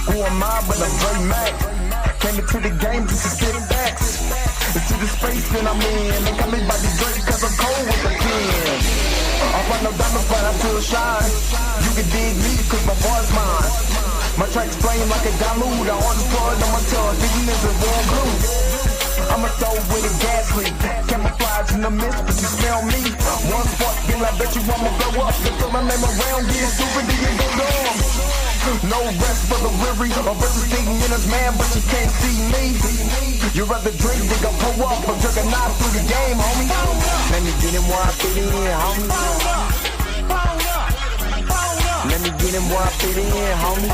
Who am I but a Dre Mac? Came into the game just to sit back. Into the space that I'm in. They call me by the Drake cause I'm cold with the pen. I run no diamonds but I still shine. You can dig me cause my boy's mine. My tracks flame like a dilute. I on the floor on my tongue. Thinking this is warm glue. I'ma throw with a gas leak. Camouflage in the mist, but you smell me. One spark, then I bet you I'ma blow up. Just throw my name around, get stupid, then you go dumb. No rest for the weary. A bunch of singing in his man, but you can't see me. You rather drink, they gon' pull up. I'm jerking knife through the game, homie. Let me get him where I fit in, homie. Let me get him where I fit in, homie.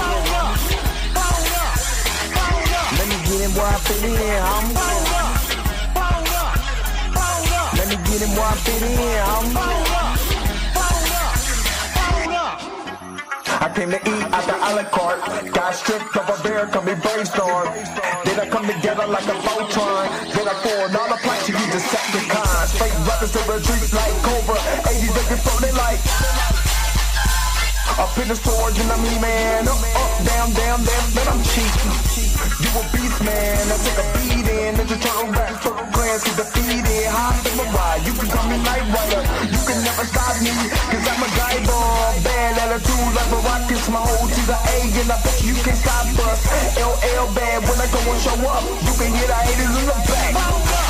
Let me get him where I fit in, homie. Let me get him where I fit in, homie. I came to eat at the a la carte. Got stripped of a bear, come be brainstorm. Then I come together like a Voltron. Then I poured all the planks, you use the second kind. Straight rappers to retreat like Cobra. 80s looking for they like. Up in the storage and I'm E-man. Up, down, then I'm cheap. You a beast, man. I take a beating. Ninja Turtle rap, turtle clans get defeated. High in my ride, you can call me Night Rider. You can never stop me, cause I'm a guy ball. Bad attitude like a rocket, my whole to the A. And I bet you can't stop us. LL bad, when I go and show up, you can hear the haters in the back.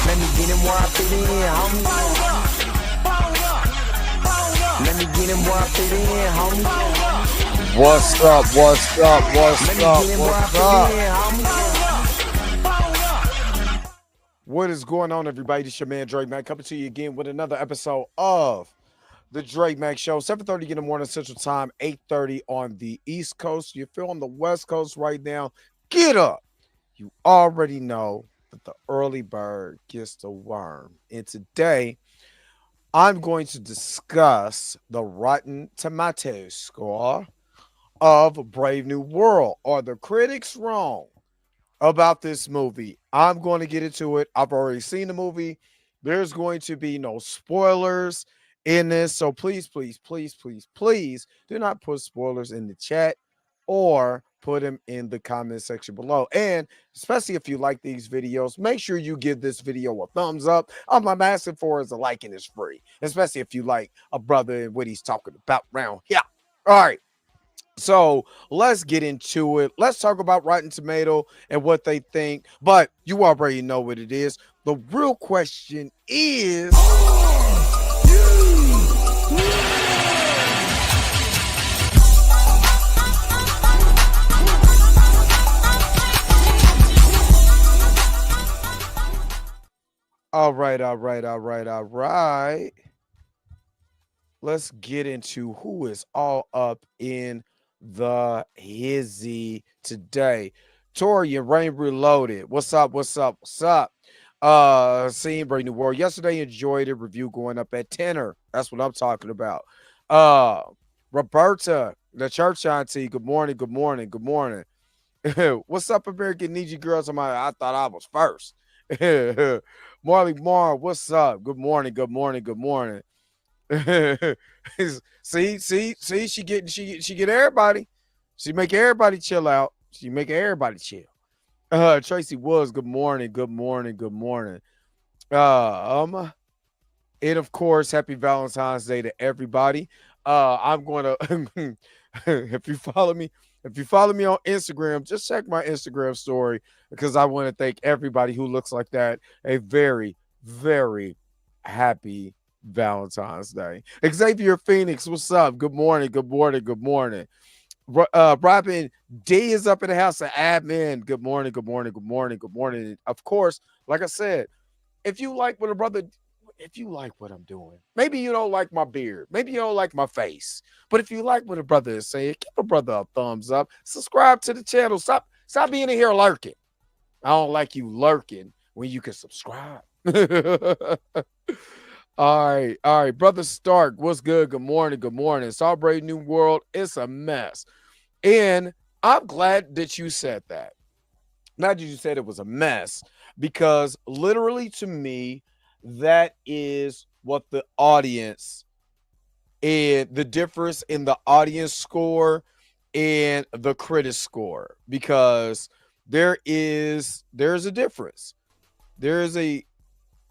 Let me get him where I fit in, homie. Let me get him where I fit in, homie. What's up? What's up? What's up? What's up? What is going on, everybody? This your man Drake Mac coming to you again with another episode of the Drake Mac Show. 7:30 in the morning Central Time, 8:30 on the East Coast. If you're on the West Coast right now, get up. You already know that the early bird gets the worm. And today, I'm going to discuss the Rotten Tomatoes score of Brave New World. Are the critics wrong about this movie? I'm going to get into it. I've already seen the movie. There's going to be no spoilers in this. So please do not put spoilers in the chat or put them in the comment section below. And especially if you like these videos, make sure you give this video a thumbs up. All I'm asking for is a like, and it's free, especially if you like a brother and what he's talking about around here. All right. So let's get into it. Let's talk about Rotten Tomato and what they think. But you already know what it is. The real question is, all right. Let's get into who is all up in the hizzy today. Tori and Rain Reloaded. What's up? Seeing Brave New World yesterday. Enjoyed it. Review going up at 10er. That's what I'm talking about. Roberta, the church auntie. Good morning. What's up, American Ninja Girls? I thought I was first. Marley Mar, what's up? Good morning. see, she get everybody. She make everybody chill out. Tracy Woods, good morning. And of course, happy Valentine's Day to everybody. I'm gonna if you follow me on Instagram, just check my Instagram story because I want to thank everybody who looks like that a very, very happy Valentine's Day. Xavier Phoenix, what's up? Good morning. Robin D is up in the house of admin. Good morning. Of course, like I said, if you like what I'm doing, maybe you don't like my beard, maybe you don't like my face, but if you like what a brother is saying, give a brother a thumbs up. Subscribe to the channel. Stop being in here lurking. I don't like you lurking when you can subscribe. All right. Brother Stark, what's good? Good morning. Celebrate New World. It's a mess. And I'm glad that you said that. Not that you said it was a mess, because literally to me, that is what the audience and the difference in the audience score and the critic score, because there's a difference. There is a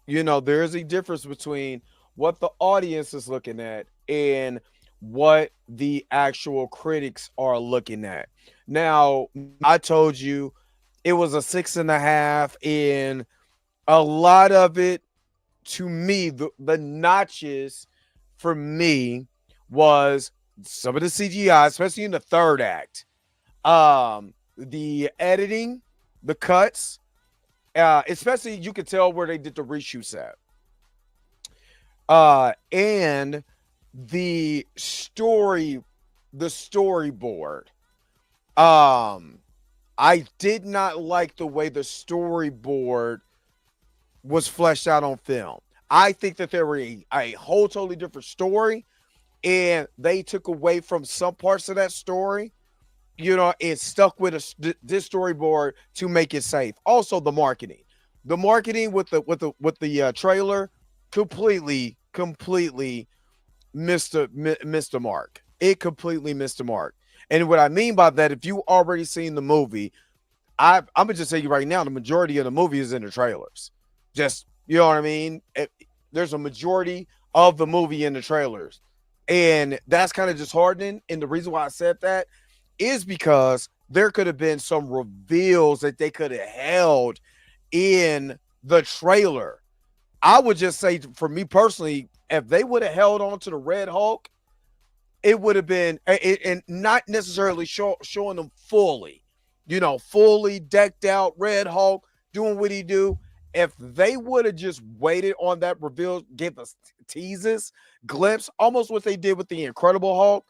there is a difference between what the audience is looking at and what the actual critics are looking at. Now, I told you it was a 6.5, and a lot of it, to me, the notches for me was some of the CGI, especially in the third act. The editing, the cuts, especially you could tell where they did the reshoots at. And the storyboard. I did not like the way the storyboard was fleshed out on film. I think that there were a whole totally different story, and they took away from some parts of that story, and stuck with this storyboard to make it safe. Also, the marketing with the trailer completely missed the mark. It completely missed the mark. And what I mean by that, if you already seen the movie, I'm gonna just tell you right now, the majority of the movie is in the trailers. Just, you know what I mean? There's a majority of the movie in the trailers, and that's kind of disheartening. And the reason why I said that is because there could have been some reveals that they could have held in the trailer. I would just say, for me personally, if they would have held on to the Red Hulk, it would have been, and not necessarily showing them fully, fully decked out Red Hulk doing what he do. If they would have just waited on that reveal, give us teases, glimpse, almost what they did with the Incredible Hulk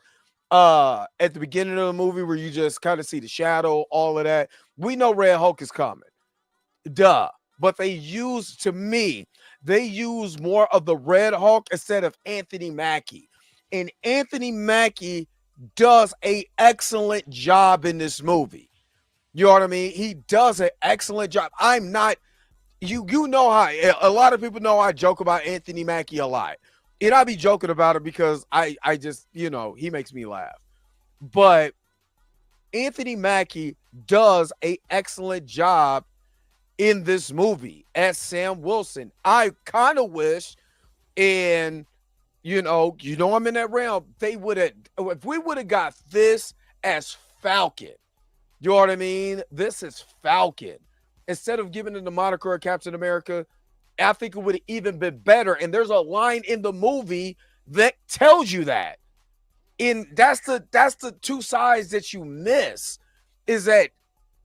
at the beginning of the movie, where you just kind of see the shadow, all of that. We know Red Hulk is coming. Duh. But they use more of the Red Hulk instead of Anthony Mackie. And Anthony Mackie does an excellent job in this movie. You know what I mean? He does an excellent job. I'm not, you know how, a lot of people know I joke about Anthony Mackie a lot. And I be joking about it because I just, he makes me laugh. But Anthony Mackie does an excellent job in this movie as Sam Wilson. I kind of wish, and I'm in that realm, if we would have got this as Falcon, you know what I mean? This is Falcon. Instead of giving it the moniker of Captain America, I think it would have even been better. And there's a line in the movie that tells you that. And that's the two sides that you miss, is that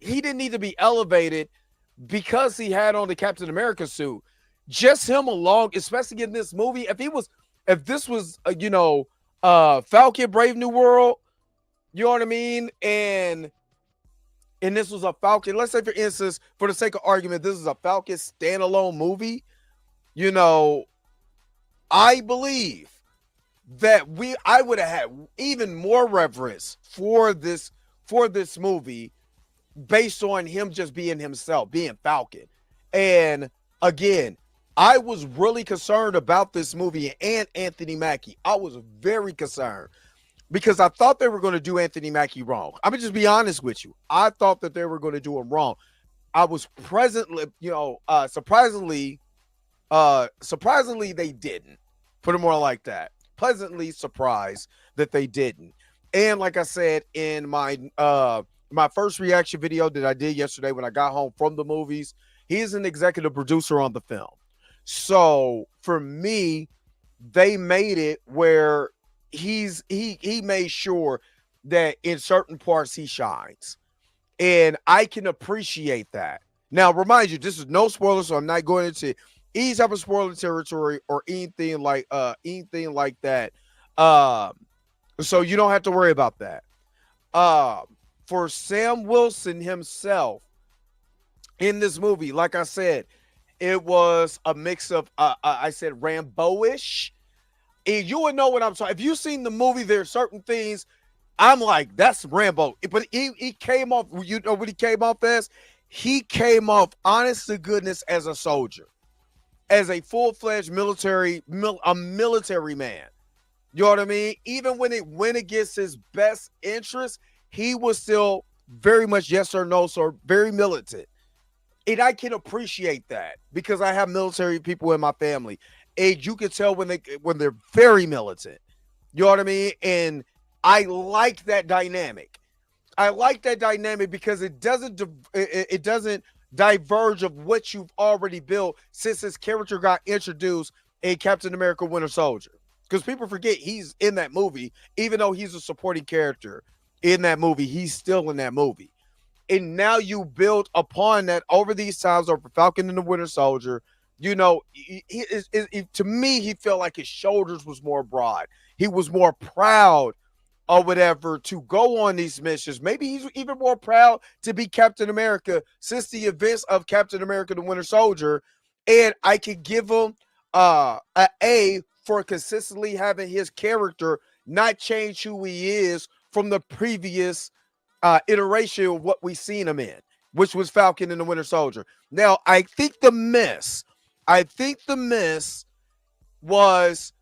he didn't need to be elevated because he had on the Captain America suit. Just him alone, especially in this movie, if this was Falcon Brave New World, you know what I mean? And this was a Falcon, let's say, for instance, for the sake of argument, this is a Falcon standalone movie, I believe that I would have had even more reverence for this movie based on him just being himself, being Falcon. And again, I was really concerned about this movie and Anthony Mackie. I was very concerned because I thought they were going to do Anthony Mackie wrong. I'm going to just be honest with you. I thought that they were going to do him wrong. I was surprisingly they didn't. Put it more like that. Pleasantly surprised that they didn't. And like I said in my first reaction video that I did yesterday when I got home from the movies, he's an executive producer on the film. So for me, they made it where he made sure that in certain parts he shines. And I can appreciate that. Now, remind you, this is no spoilers, so I'm not going into any type of spoiler territory or anything like that. So you don't have to worry about that. For Sam Wilson himself in this movie, like I said, it was a mix of I said Rambo-ish. And you would know what I'm talking. If you've seen the movie, there are certain things I'm like, that's Rambo. But he came off, you know what he came off as? He came off, honest to goodness, as a soldier, as a full-fledged military man. You know what I mean? Even when it went against his best interest, he was still very much yes or no, so very militant. And I can appreciate that because I have military people in my family. And you can tell when they're very militant. You know what I mean? And I like that dynamic. I like that dynamic because it doesn't diverge of what you've already built since his character got introduced in Captain America Winter Soldier. Because people forget he's in that movie, even though he's a supporting character in that movie, he's still in that movie. And now you build upon that over these times over Falcon and the Winter Soldier. You know, to me, he felt like his shoulders was more broad. He was more proud or whatever to go on these missions. Maybe he's even more proud to be Captain America since the events of Captain America the Winter Soldier. And I could give him a A for consistently having his character not change who he is from the previous iteration of what we seen him in, which was Falcon and the Winter Soldier. Now, I think the miss was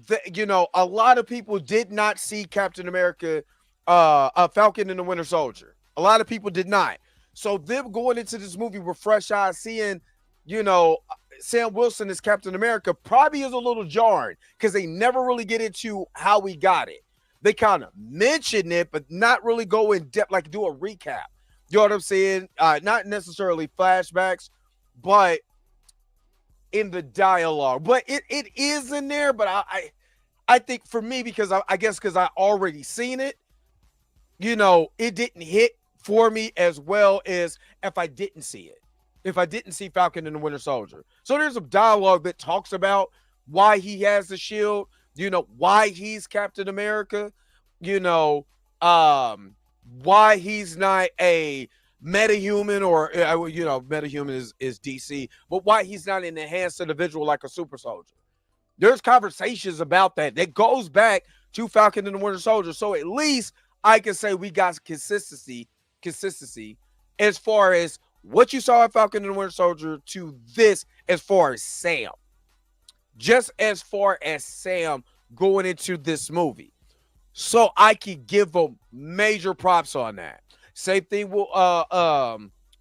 that, you know, a lot of people did not see Captain America, Falcon and the Winter Soldier. A lot of people did not. So them going into this movie with fresh eyes, seeing, you know, Sam Wilson as Captain America probably is a little jarring because they never really get into how we got it. They kind of mention it, but not really go in depth, like do a recap. You know what I'm saying? Not necessarily flashbacks, but in the dialogue. But it is in there, but I think for me, because I guess because I already seen it, you know, it didn't hit for me as well as if I didn't see it. If I didn't see Falcon and the Winter Soldier. So there's a dialogue that talks about why he has the shield, you know, why he's Captain America, you know, why he's not a metahuman or, you know, metahuman is DC, but why he's not an enhanced individual like a super soldier. There's conversations about that goes back to Falcon and the Winter Soldier. So at least I can say we got consistency as far as what you saw at Falcon and the Winter Soldier to this as far as Sam. Just as far as Sam going into this movie. So I could give them major props on that. Same thing with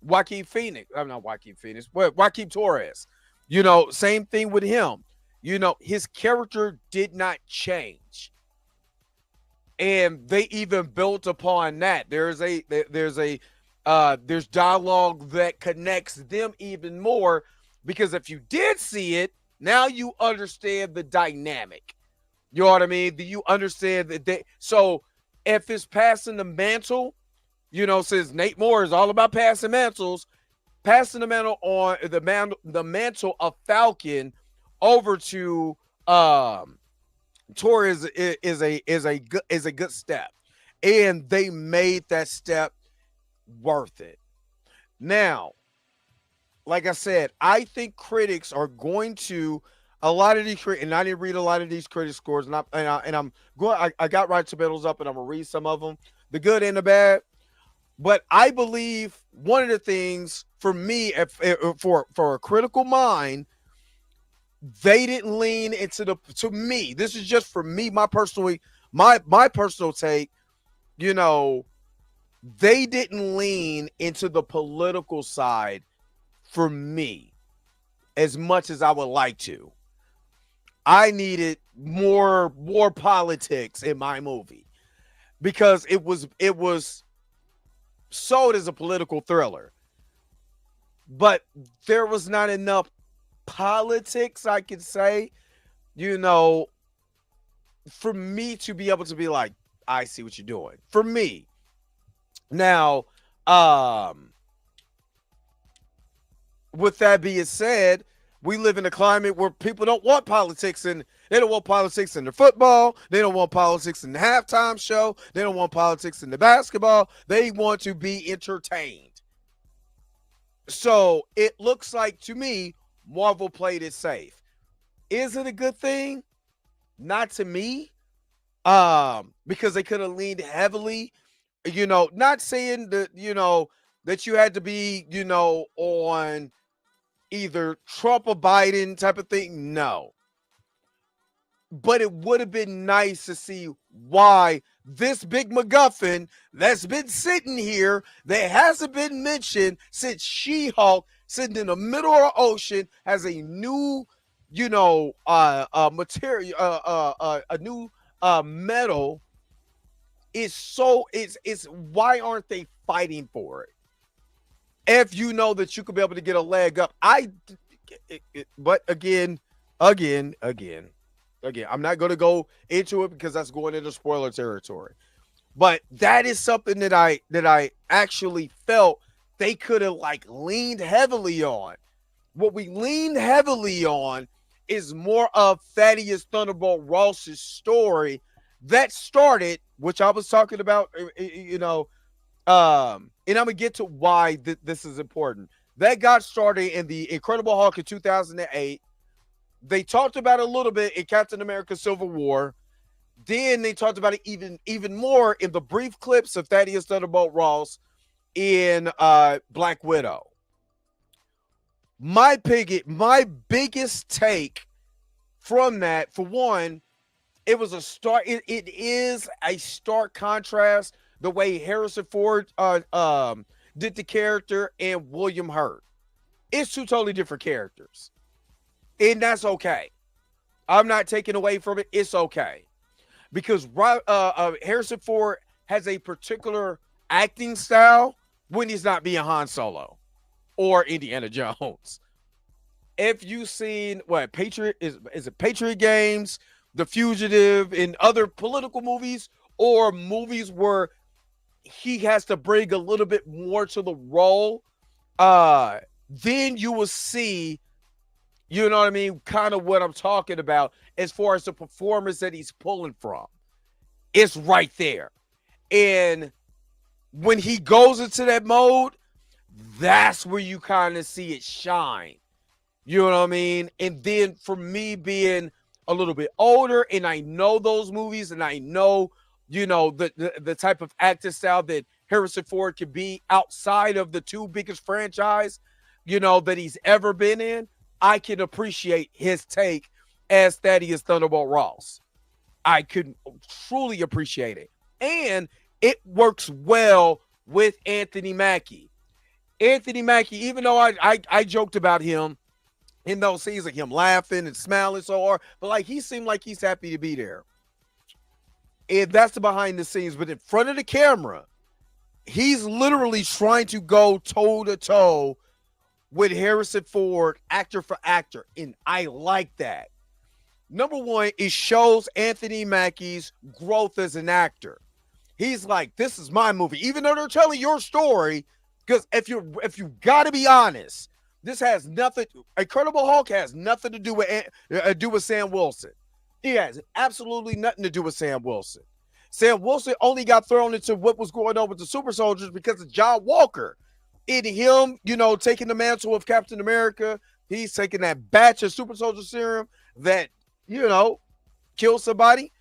Joaquin Phoenix. I'm not Joaquin Phoenix, but Joaquin Torres. You know, same thing with him. You know, his character did not change. And they even built upon that. There's dialogue that connects them even more, because if you did see it, now you understand the dynamic. You know what I mean? You understand that so if it's passing the mantle, you know, since Nate Moore is all about passing mantles, passing the mantle on the mantle of Falcon over to Torres is a good step. And they made that step worth it. Now, like I said, I think critics are going to a lot of these critics, and I didn't read a lot of these critic scores, and I'm going. I got Rotten Tomatoes up, and I'm gonna read some of them, the good and the bad. But I believe one of the things for me, for a critical mind, they didn't lean into to me. This is just for me, my personal take. You know, they didn't lean into the political side for me as much as I would like to. I needed more politics in my movie because it was sold as a political thriller, but there was not enough politics, I could say, you know, for me to be able to be like, I see what you're doing. For me. Now, with that being said, we live in a climate where people don't want politics, and they don't want politics in the football. They don't want politics in the halftime show. They don't want politics in the basketball. They want to be entertained. So it looks like to me, Marvel played it safe. Is it a good thing? Not to me. Because they could have leaned heavily, you know, not saying that, you know, that you had to be, you know, on either Trump or Biden type of thing. No. but it would have been nice to see why this big MacGuffin that's been sitting here that hasn't been mentioned since She-Hulk, sitting in the middle of the ocean, has a new, material, a new metal. It's why aren't they fighting for it? If you know that you could be able to get a leg up, but again, I'm not going to go into it because that's going into spoiler territory. But that is something that I actually felt they could have like leaned heavily on. What we leaned heavily on is more of Thaddeus Thunderbolt Ross's story that started, which I was talking about, and I'm gonna get to why this is important. That got started in the Incredible Hulk in 2008. They talked about it a little bit in Captain America: Civil War. Then they talked about it even more in the brief clips of Thaddeus Thunderbolt Ross in Black Widow. My biggest take from that, for one, it was a start. It is a stark contrast the way Harrison Ford did the character and William Hurt. It's two totally different characters, and that's okay. I'm not taking away from it. It's okay because Harrison Ford has a particular acting style when he's not being Han Solo or Indiana Jones. If you've seen what Patriot is it Patriot Games, The Fugitive, and other political movies or movies where he has to bring a little bit more to the role, then you will see, you know what I mean, kind of what I'm talking about as far as the performance that he's pulling from. It's right there. And when he goes into that mode, that's where you kind of see it shine. You know what I mean? And then for me being a little bit older and I know those movies and I know, the type of acting style that Harrison Ford could be outside of the two biggest franchise, that he's ever been in, I can appreciate his take as Thaddeus Thunderbolt Ross. I could truly appreciate it. And it works well with Anthony Mackie. Anthony Mackie, even though I joked about him in those scenes, like him laughing and smiling so hard, but like he seemed like he's happy to be there. And that's the behind the scenes. But in front of the camera, he's literally trying to go toe to toe with Harrison Ford, actor for actor. And I like that. Number one, it shows Anthony Mackie's growth as an actor. He's like, this is my movie. Even though they're telling your story, because if you got to be honest, this has nothing. Incredible Hulk has nothing to do with Sam Wilson. He has absolutely nothing to do with Sam Wilson. Sam Wilson only got thrown into what was going on with the super soldiers because of John Walker. In him, taking the mantle of Captain America, he's taking that batch of super soldier serum that, killed somebody.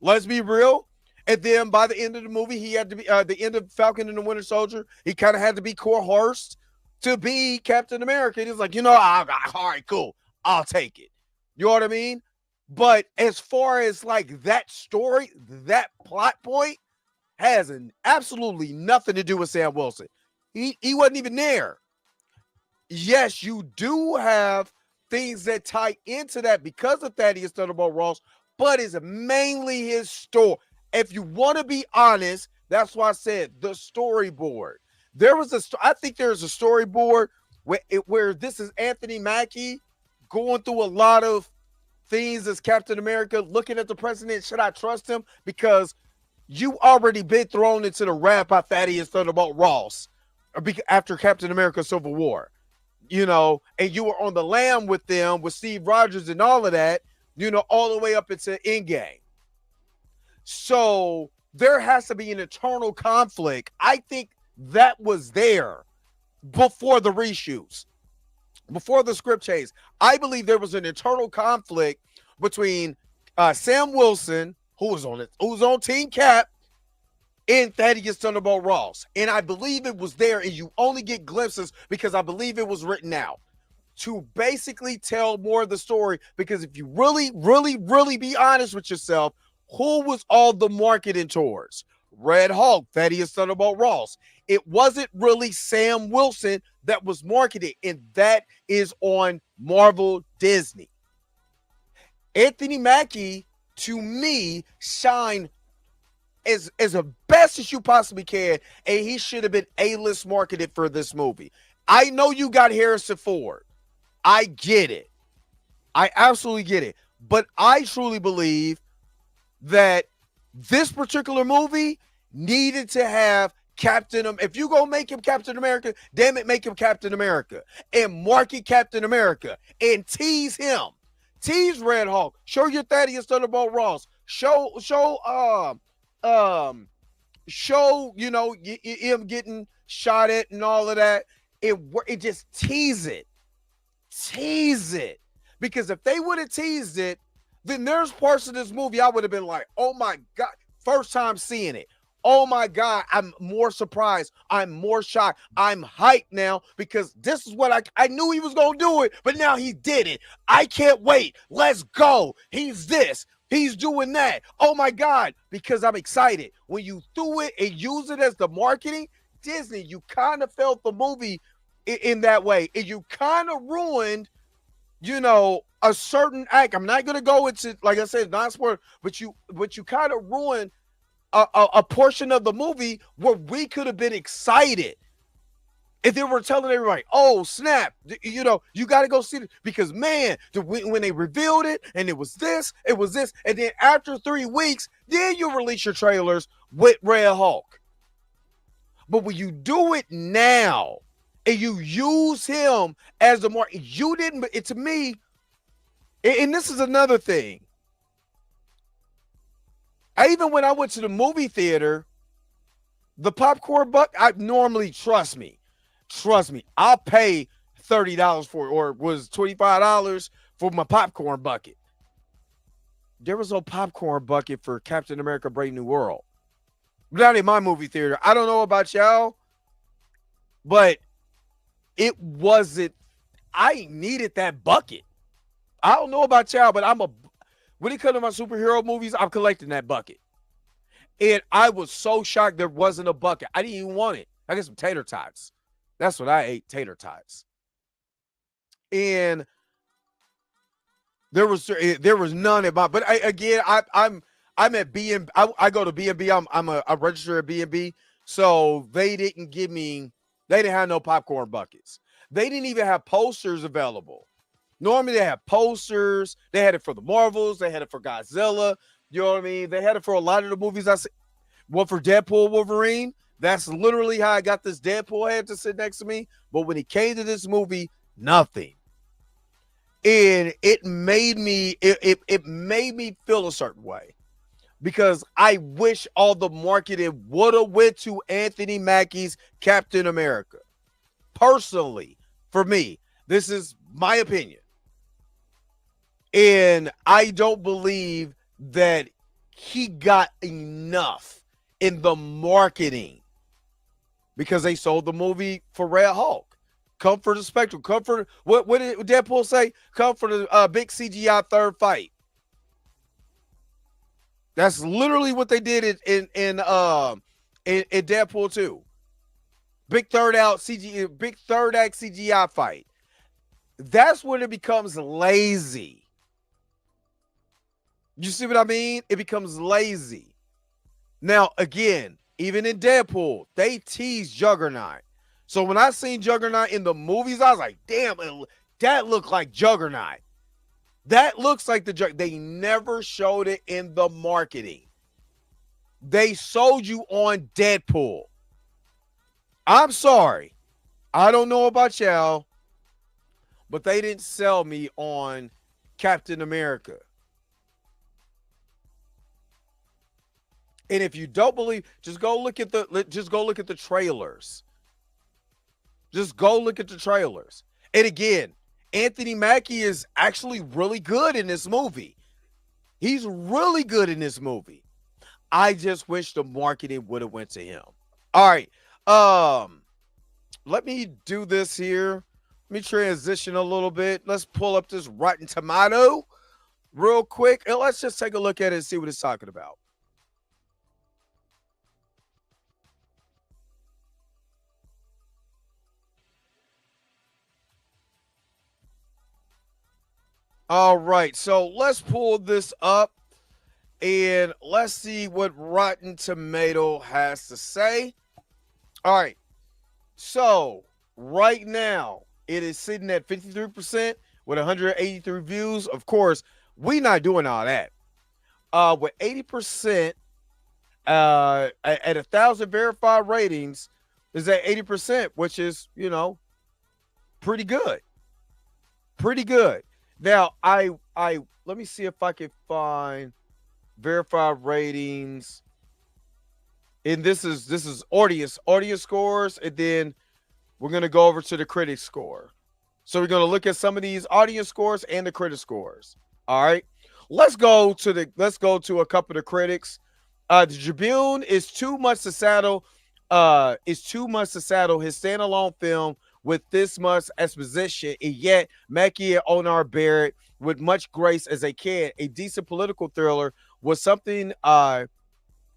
Let's be real. And then by the end of the movie, he had to be the end of Falcon and the Winter Soldier. He kind of had to be coerced to be Captain America. And he's like, all right, cool. I'll take it. You know what I mean? But as far as like that story, that plot point has absolutely nothing to do with Sam Wilson. He wasn't even there. Yes, you do have things that tie into that because of Thaddeus Thunderbolt Ross, but it's mainly his story. If you want to be honest, that's why I said the storyboard. I think there's a storyboard where this is Anthony Mackie going through a lot of things as Captain America, looking at the president. Should I trust him? Because you already been thrown into the wrap by Thaddeus Thunderbolt Ross after Captain America Civil War, and you were on the lam with them, with Steve Rogers and all of that, all the way up into Endgame. So there has to be an internal conflict. I think that was there before the reshoots, before the script change. I believe there was an internal conflict between Sam Wilson, who was on Team Cap, and Thaddeus Thunderbolt Ross. And I believe it was there, and you only get glimpses because I believe it was written out. to basically tell more of the story. Because if you really be honest with yourself, who was all the marketing towards? Red Hulk, Thaddeus Thunderbolt Ross. It wasn't really Sam Wilson that was marketed, and that is on Marvel Disney. Anthony Mackie, to me, shined as the best as you possibly can, and he should have been A-list marketed for this movie. I know you got Harrison Ford. I get it. I absolutely get it. But I truly believe that this particular movie needed to have Captain America. If you gonna make him Captain America, damn it, make him Captain America and market Captain America and tease him. Tease Red Hulk. Show your Thaddeus Thunderbolt Ross. Show him getting shot at and all of that. It just tease it. Because if they would have teased it, then there's parts of this movie I would have been like, oh my God, first time seeing it. Oh my God, I'm more surprised. I'm more shocked. I'm hyped now because this is what I knew he was going to do it, but now he did it. I can't wait. Let's go. He's this. He's doing that. Oh my God, because I'm excited. When you threw it and use it as the marketing, Disney, you kind of felt the movie in that way. And you kind of ruined, a certain act. I'm not going to go into, like I said, non-sport, but you kind of ruined a portion of the movie where we could have been excited if they were telling everybody, oh, snap, you got to go see it. Because, man, when they revealed it and it was this. And then after 3 weeks, then you release your trailers with Red Hulk. But when you do it now and you use him as the mark, you didn't, to me, and this is another thing. Even when I went to the movie theater, the popcorn I normally, trust me, I'll pay $30 for it, or was $25 for my popcorn bucket. There was no popcorn bucket for Captain America Brave New World. Not in my movie theater. I don't know about y'all, but it wasn't, I needed that bucket. I don't know about y'all, but when it comes to my superhero movies, I'm collecting that bucket. And I was so shocked there wasn't a bucket. I didn't even want it. I got some tater tots. That's what I ate, tater tots. And there was none in my, but I'm at B&B. I go to B&B. I'm a registered at B&B. So they didn't have no popcorn buckets. They didn't even have posters available. Normally they have posters. They had it for the Marvels. They had it for Godzilla. You know what I mean? They had it for a lot of the movies I see. Well, for Deadpool, Wolverine, that's literally how I got this Deadpool head to sit next to me. But when it came to this movie, nothing. And it made me feel a certain way. Because I wish all the marketing would have went to Anthony Mackie's Captain America. Personally, for me, this is my opinion. And I don't believe that he got enough in the marketing because they sold the movie for Red Hulk. Come for the spectrum. Come for what did Deadpool say? Come for the big CGI third fight. That's literally what they did in Deadpool 2. Big third act CGI fight. That's when it becomes lazy. You see what I mean? It becomes lazy. Now, again, even in Deadpool, they teased Juggernaut. So when I seen Juggernaut in the movies, I was like, damn, that looked like Juggernaut. That looks like they never showed it in the marketing. They sold you on Deadpool. I'm sorry. I don't know about y'all, but they didn't sell me on Captain America. And if you don't believe, just go look at the trailers. Just go look at the trailers. And again, Anthony Mackie is actually really good in this movie. He's really good in this movie. I just wish the marketing would have went to him. All right. Let me do this here. Let me transition a little bit. Let's pull up this Rotten Tomato real quick, and let's just take a look at it and see what it's talking about. All right, so let's pull this up and let's see what Rotten Tomato has to say. All right, so right now it is sitting at 53% with 183 views. Of course, we not doing all that. With 80%, at 1,000 verified ratings, is at 80%, which is, pretty good. Pretty good. Now, I let me see if I can find verified ratings. And this is audience scores, and then we're gonna go over to the critic score. So we're gonna look at some of these audience scores and the critic scores. All right. Let's go to a couple of the critics. The Tribune is too much to saddle. His standalone film with this much exposition, and yet Mackie and Onar Barrett with much grace as they can. A decent political thriller was something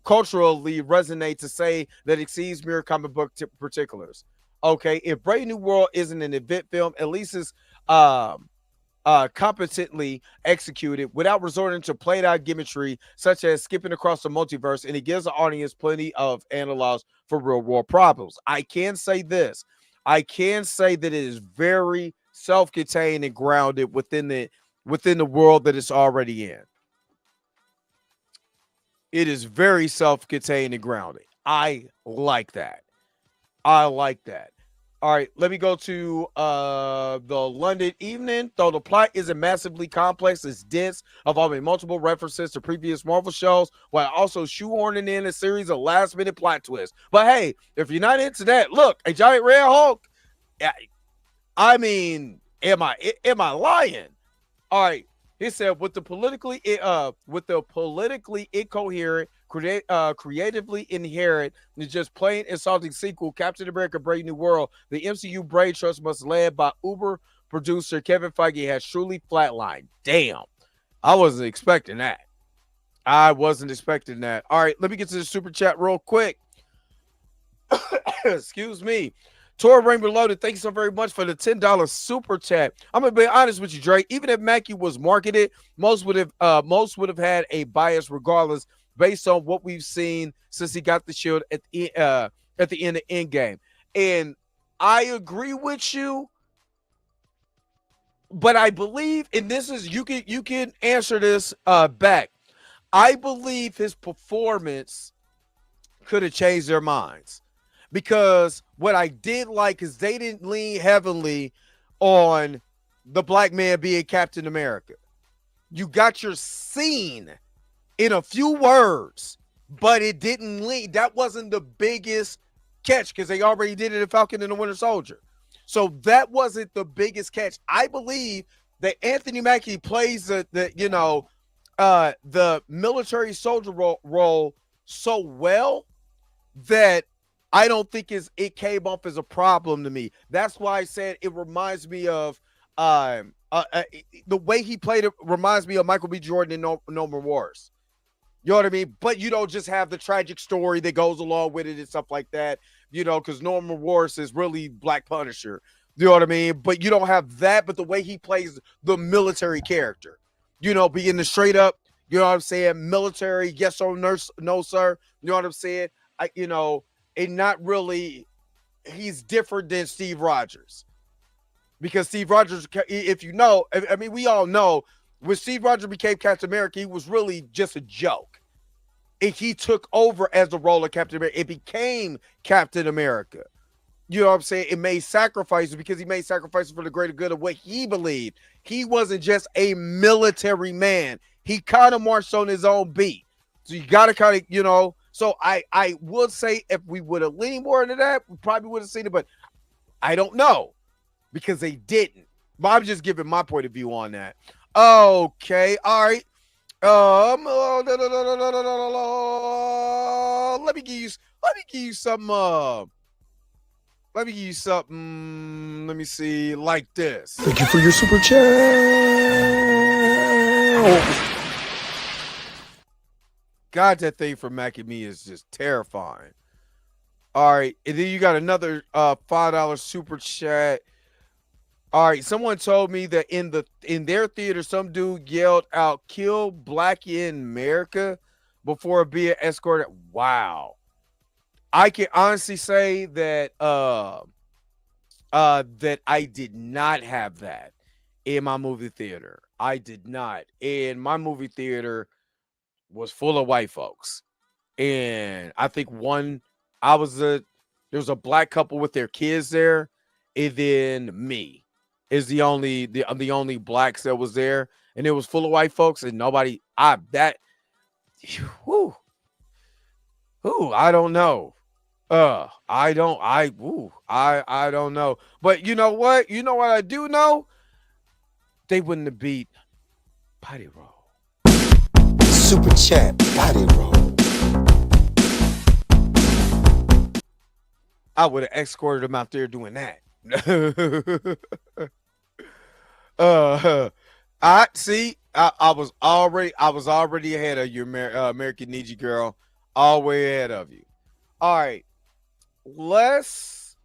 culturally resonate to say that exceeds mere comic book particulars. Okay, if Brave New World isn't an event film, at least it's competently executed without resorting to played out gimmickry such as skipping across the multiverse, and it gives the audience plenty of analogs for real world problems. I can say this. I can say that it is very self-contained and grounded within the world that it's already in. It is very self-contained and grounded. I like that. I like that. All right, let me go to the London Evening. Though the plot isn't massively complex, it's dense, involving multiple references to previous Marvel shows, while also shoehorning in a series of last-minute plot twists. But hey, if you're not into that, look, a giant red Hulk. I mean, am I lying? All right, he said with the politically incoherent, creatively inherent, and just plain insulting sequel, Captain America: Brave New World, the MCU brain trust must led by Uber producer Kevin Feige has truly flatlined. Damn, I wasn't expecting that. All right, let me get to the super chat real quick. Excuse me. Tor Rainbow Loaded, thank you so very much for the $10 super chat. I'm gonna be honest with you, Drake. Even if Mackie was marketed, most would have had a bias regardless, based on what we've seen since he got the shield at the end of Endgame. And I agree with you, but I believe, and this is you can answer this back. I believe his performance could have changed their minds. Because what I did like is they didn't lean heavily on the black man being Captain America. You got your scene in a few words, but it didn't lean. That wasn't the biggest catch because they already did it in Falcon and the Winter Soldier. So that wasn't the biggest catch. I believe that Anthony Mackie plays the military soldier role so well that I don't think it came off as a problem to me. That's why I said it reminds me of the way he played it reminds me of Michael B. Jordan in No More Wars. You know what I mean? But you don't just have the tragic story that goes along with it and stuff like that, because Norman Wars is really Black Punisher. You know what I mean? But you don't have that, but the way he plays the military character, being the straight up, you know what I'm saying, military, yes or no, sir. You know what I'm saying? And not really, he's different than Steve Rogers. Because Steve Rogers, if you know, I mean, we all know, when Steve Rogers became Captain America, he was really just a joke. And he took over as the role of Captain America. It became Captain America. You know what I'm saying? It made sacrifices because he made sacrifices for the greater good of what he believed. He wasn't just a military man. He kind of marched on his own beat. So you got to kind of, so I would say if we would have leaned more into that, we probably would have seen it, but I don't know because they didn't. But I'm just giving my point of view on that. Okay, all right. Let me give you something. let me see, like this. Thank you for your super chat. God, that thing from Mac and Me is just terrifying. All right, and then you got another $5 super chat. All right, someone told me that in their theater, some dude yelled out "Kill Black in America" before being escorted. Wow, I can honestly say that that I did not have that in my movie theater. I did not. And my movie theater was full of white folks. And I think there was a black couple with their kids there, and then me is the only blacks that was there, and it was full of white folks, and nobody I don't know. I don't know. But you know what? You know what I do know? They wouldn't have beat Body Roll. Super chat, body roll. I would have escorted them out there doing that. I see. I was already ahead of you, American Need You Girl. All the way ahead of you. All right, let's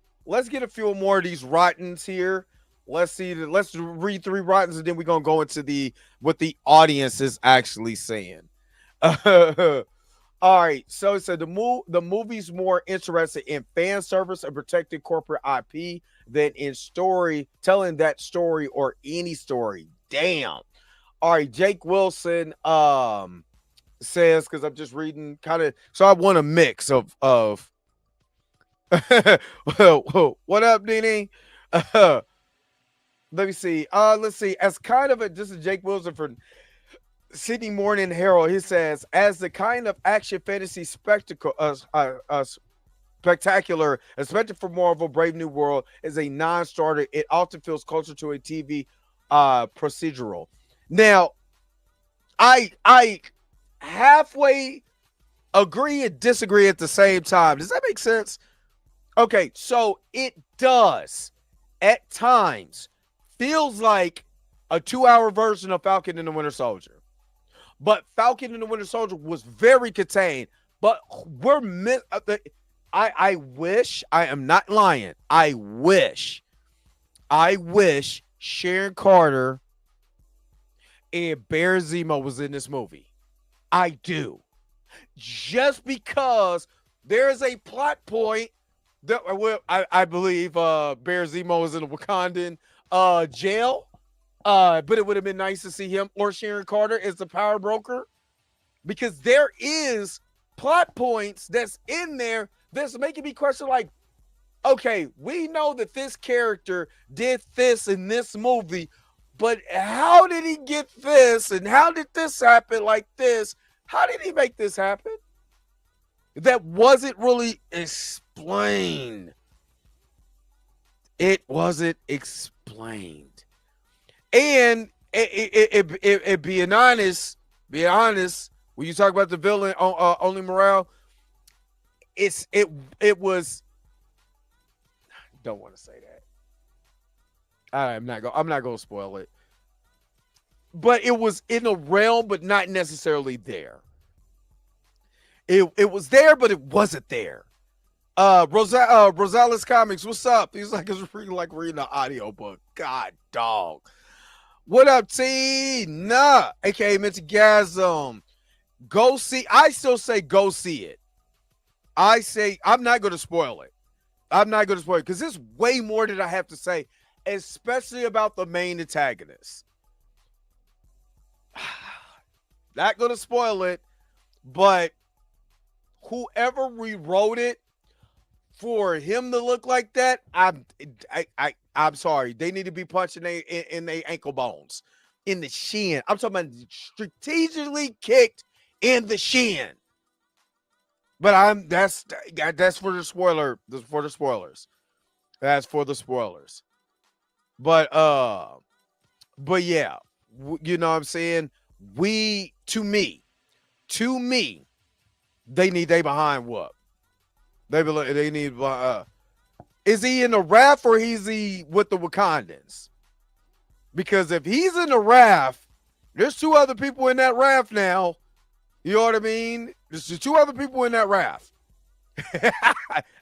get a few more of these rottens here. Let's read 3 rottens, and then we're gonna go into what the audience is actually saying. All right, so it said the movie's more interested in fan service and protecting corporate IP than in telling that story or any story. Damn. All right, Jake Wilson says, because I'm just reading kind of, so I want a mix of what up, Nene? Let me see. Let's see. As kind of this is Jake Wilson for Sydney Morning Herald. He says, as the kind of action fantasy spectacular, especially for Marvel, Brave New World is a non-starter. It often feels closer to a TV procedural. Now, I halfway agree and disagree at the same time. Does that make sense? Okay, so it does at times feels like a 2-hour version of Falcon and the Winter Soldier. But Falcon and the Winter Soldier was very contained. But I wish, I am not lying. I wish Sharon Carter and Bear Zemo was in this movie. I do. Just because there is a plot point that I believe Bear Zemo is in a Wakandan jail. But it would have been nice to see him or Sharon Carter as the power broker, because there is plot points that's in there that's making me question, like, okay, we know that this character did this in this movie, but how did he get this? And how did this happen like this? How did he make this happen? That wasn't really explained. It wasn't explained. And it being honest, when you talk about the villain, only morale, it was. Don't want to say that. I'm not going to spoil it. But it was in a realm, but not necessarily there. It was there, but it wasn't there. Rosales Comics, what's up? He's like, it's reading an audiobook. God, dog. What up, T? Nah, aka Metagasm. Go see. I still say go see it. I say I'm not going to spoil it. Because there's way more that I have to say, especially about the main antagonist. Not going to spoil it, but whoever rewrote it for him to look like that, I'm sorry. They need to be punching in their ankle bones, in the shin. I'm talking about strategically kicked in the shin. But that's for the spoiler. That's for the spoilers. That's for the spoilers. But yeah, you know what I'm saying? To me, they need they behind what? They need Is he in the raft or is he with the Wakandans? Because if he's in the raft, there's two other people in that raft now. You know what I mean? There's two other people in that raft.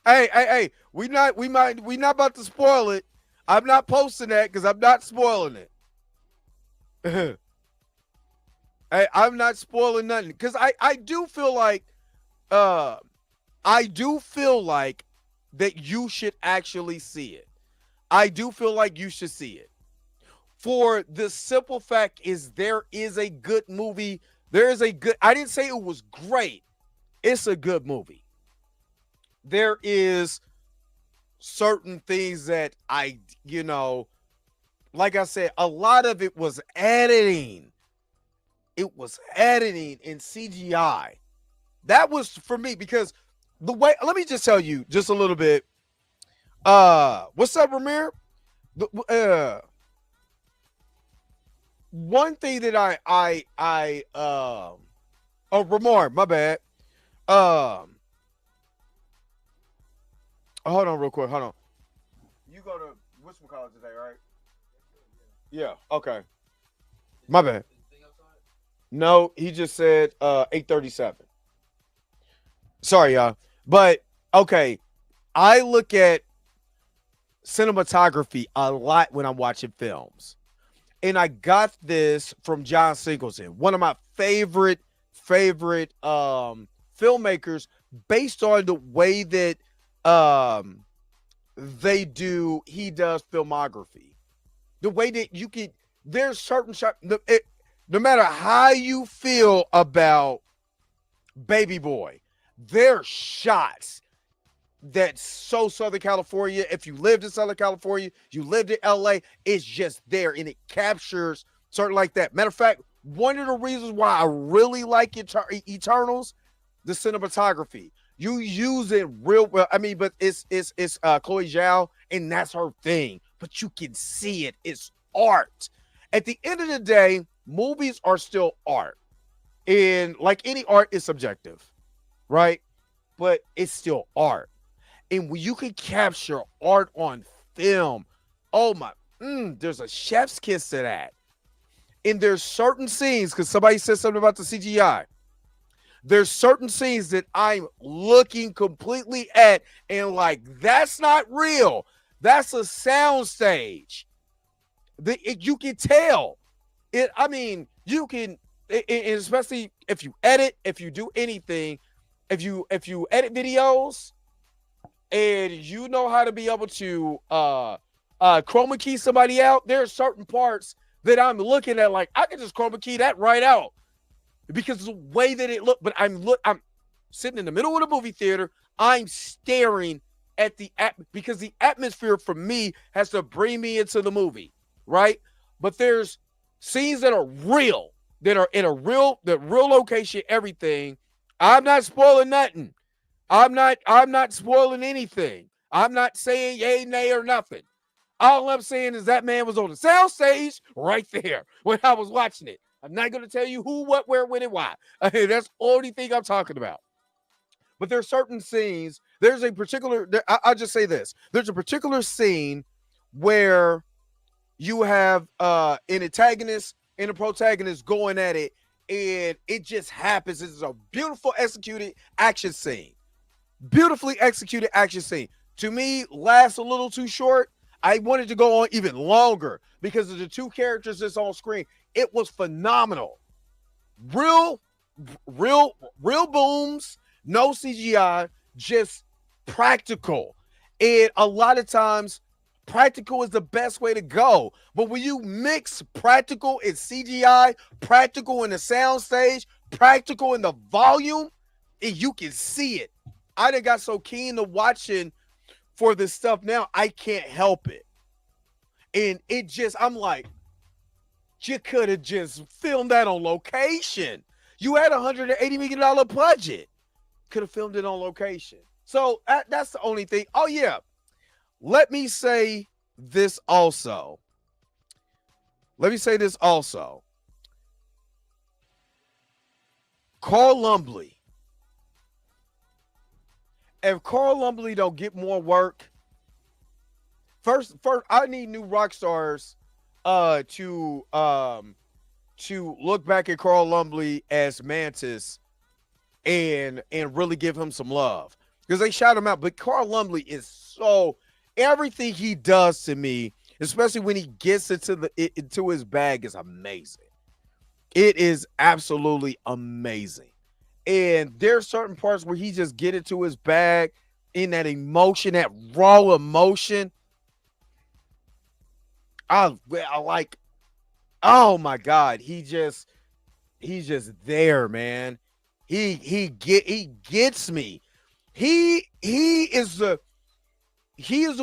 Hey, we not about to spoil it. I'm not posting that because I'm not spoiling it. Hey, I'm not spoiling nothing because I do feel like that you should actually see it. I do feel like you should see it. For the simple fact is there is a good movie. There is a good, I didn't say it was great. It's a good movie. There is certain things that like I said, a lot of it was editing. It was editing in CGI. That was for me because the way, let me just tell you just a little bit. What's up, Ramir? One thing that Ramar, my bad. Hold on real quick. Hold on. You go to Wisconsin College today, right? Yeah. Okay. My bad. No, he just said 8:37. Sorry, y'all. But okay, I look at cinematography a lot when I'm watching films. And I got this from John Singleton, one of my favorite filmmakers, based on the way that he does filmography. The way that you can, there's certain shots, no matter how you feel about Baby Boy, there's shots that's so Southern California. If you lived in Southern California, you lived in LA, it's just there and it captures certain like that. Matter of fact, one of the reasons why I really like Eternals, the cinematography. You use it real well. I mean, but it's Chloe Zhao, and that's her thing. But you can see it. It's art. At the end of the day, movies are still art. And like any art is subjective, right? But it's still art. And when you can capture art on film, oh my, there's a chef's kiss to that. And there's certain scenes, because somebody said something about the CGI. There's certain scenes that I'm looking completely at and like, that's not real. That's a sound stage. You can tell. You can, especially if you edit, if you do anything, if you edit videos and you know how to be able to chroma key somebody out, there are certain parts that I'm looking at like, I can just chroma key that right out. Because the way that it looked, but I'm sitting in the middle of the movie theater. I'm staring at because the atmosphere for me has to bring me into the movie, right? But there's scenes that are real, that are in real location, everything. I'm not spoiling nothing. I'm not spoiling anything. I'm not saying yay, nay, or nothing. All I'm saying is that man was on the sound stage right there when I was watching it. I'm not going to tell you who, what, where, when, and why. That's the only thing I'm talking about. But there are certain scenes. There's a particular, I'll just say this. There's a particular scene where you have an antagonist and a protagonist going at it, and it just happens. It's a beautiful executed action scene. Beautifully executed action scene. To me, lasts a little too short. I wanted to go on even longer because of the two characters that's on screen. It was phenomenal. Real booms, no CGI, just practical. And a lot of times, practical is the best way to go. But when you mix practical and CGI, practical in the sound stage, practical in the volume, and you can see it. I done got so keen to watching for this stuff now, I can't help it. And it just, I'm like, you could have just filmed that on location. You had $180 million budget. Could have filmed it on location. So that's the only thing. Oh, yeah. Let me say this also. Carl Lumbly. If Carl Lumbly don't get more work, first, I need new rock stars to look back at Carl Lumbly as Mantis and really give him some love because they shout him out. But Carl Lumbly is so everything he does to me, especially when he gets into his bag, is amazing. It is absolutely amazing. And there's certain parts where he just get into his bag in that emotion, that raw emotion. I like, oh my God, he's just there, man. He gets me. He is the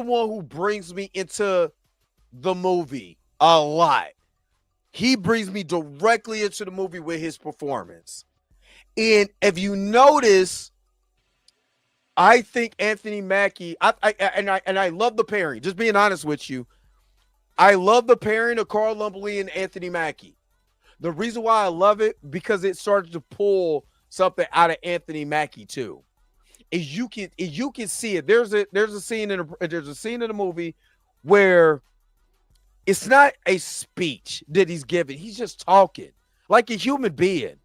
one who brings me into the movie a lot. He brings me directly into the movie with his performance. And if you notice, I think Anthony Mackie, I love the pairing. Just being honest with you, I love the pairing of Carl Lumbly and Anthony Mackie. The reason why I love it, because it started to pull something out of Anthony Mackie too. Is you can see it. There's a scene in the movie where it's not a speech that he's giving. He's just talking like a human being.